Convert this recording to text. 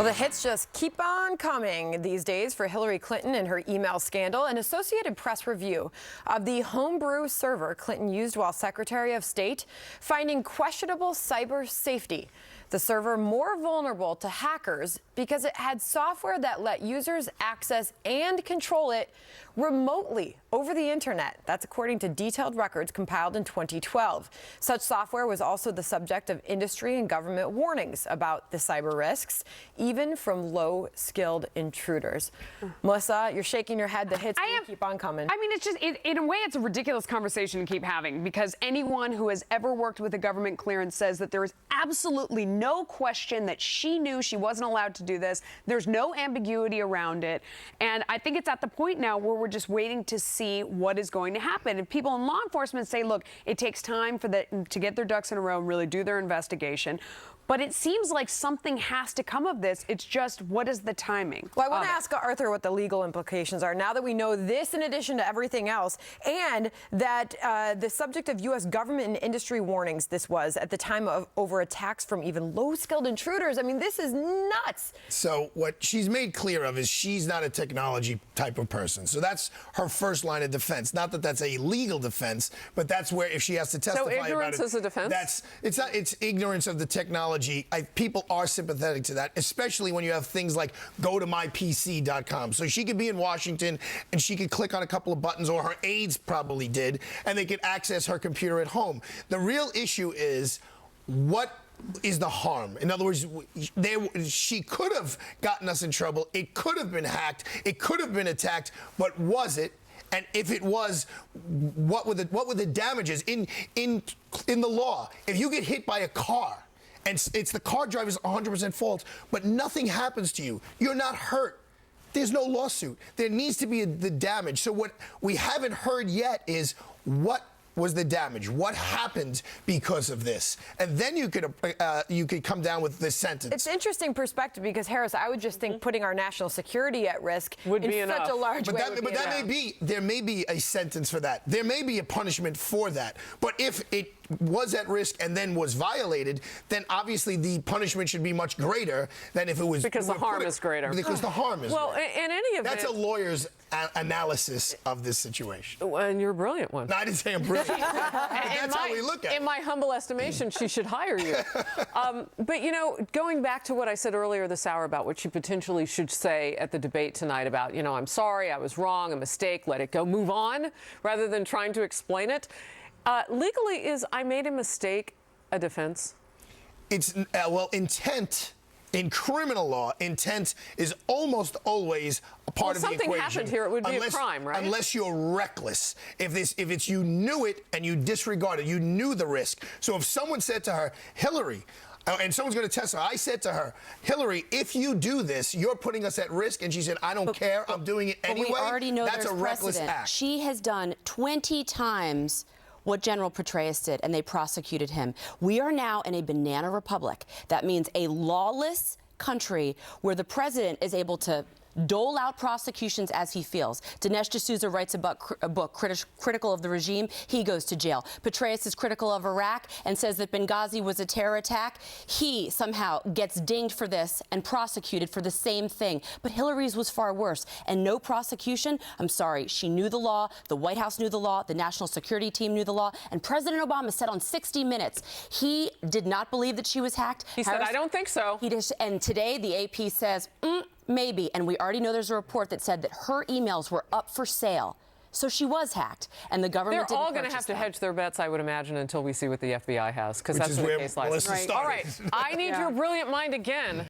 Well, the hits just keep on coming these days for Hillary Clinton and her email scandal. An Associated Press review of the homebrew server Clinton used while Secretary of State, finding questionable cyber safety. The server more vulnerable to hackers because it had software that let users access and control it remotely over the internet. That's according to detailed records compiled in 2012. Such software was also the subject of industry and government warnings about the cyber risks, even from low-skilled intruders. Melissa, you're shaking your head. The hits keep on coming. I mean, it's just, in a way, it's a ridiculous conversation to keep having, because anyone who has ever worked with a government clearance says that there is absolutely no question that she knew she wasn't allowed to do this. There's no ambiguity around it. And I think it's at the point now where we're just waiting to see what is going to happen. And people in law enforcement say, look, it takes time for to get their ducks in a row and really do their investigation. But it seems like something has to come of this. It's just, what is the timing? Well, I want to ask Arthur what the legal implications are now that we know this, in addition to everything else, and that the subject of U.S. government and industry warnings this was at the time of over attacks from even low-skilled intruders. I mean, this is nuts. So what she's made clear of is she's not a technology type of person. So that's her first line of defense. Not that that's a legal defense, but that's where if she has to testify about it. So ignorance is a defense? It's ignorance of the technology. People are sympathetic to that, especially when you have things like go to mypc.com. So she could be in Washington and she could click on a couple of buttons, or her aides probably did, and they could access her computer at home. The real issue is what is the harm? In other words, she could have gotten us in trouble. It could have been hacked. It could have been attacked. But was it? And if it was, what were the damages in the law? If you get hit by a car, and it's the car driver's 100% fault, but nothing happens to you, you're not hurt, there's no lawsuit. There needs to be the damage. So what we haven't heard yet is what was the damage? What happened because of this? And then you could come down with this sentence. It's interesting perspective because, Harris, I would just think putting our national security at risk would be in enough. such a large way. But there may be a sentence for that. There may be a punishment for that. But if it was at risk and then was violated, then obviously the punishment should be much greater than if it was... Because the harm is greater. Because the harm is well, greater. in any event... That's a lawyer's analysis of this situation. And you're a brilliant one. No, I didn't say I'm brilliant. That's how we look at it. In my humble estimation, she should hire you. But, you know, going back to what I said earlier this hour about what she potentially should say at the debate tonight about, you know, I'm sorry, I was wrong, a mistake, let it go, move on, rather than trying to explain it. Legally, is I made a mistake a defense? It's, well, intent... In criminal law, intent is almost always a part of the equation. Something happened here, it would be a crime, right? Unless you're reckless. If it's you knew it and you disregarded, you knew the risk. So if someone said to her, Hillary, and someone's going to testify, I said to her, Hillary, if you do this, you're putting us at risk. And she said, I don't care. I'm doing it anyway. But we already know that's there's a reckless precedent. act. She has done 20 times what General Petraeus did, and they prosecuted him. We are now in a banana republic. That means a lawless country where the president is able to dole out prosecutions as he feels. Dinesh D'Souza writes a book critical of the regime. He goes to jail. Petraeus is critical of Iraq and says that Benghazi was a terror attack. He somehow gets dinged for this and prosecuted for the same thing. But Hillary's was far worse. And no prosecution. I'm sorry. She knew the law. The White House knew the law. The National Security Team knew the law. And President Obama said on 60 Minutes he did not believe that she was hacked. He said, I don't think so. And today the AP says, maybe, and we already know there's a report that said that her emails were up for sale. So she was hacked, and the government They're all going to have to hedge their bets, I would imagine, until we see what the FBI has, because that's what the case lies. Right. All right, I need your brilliant mind again.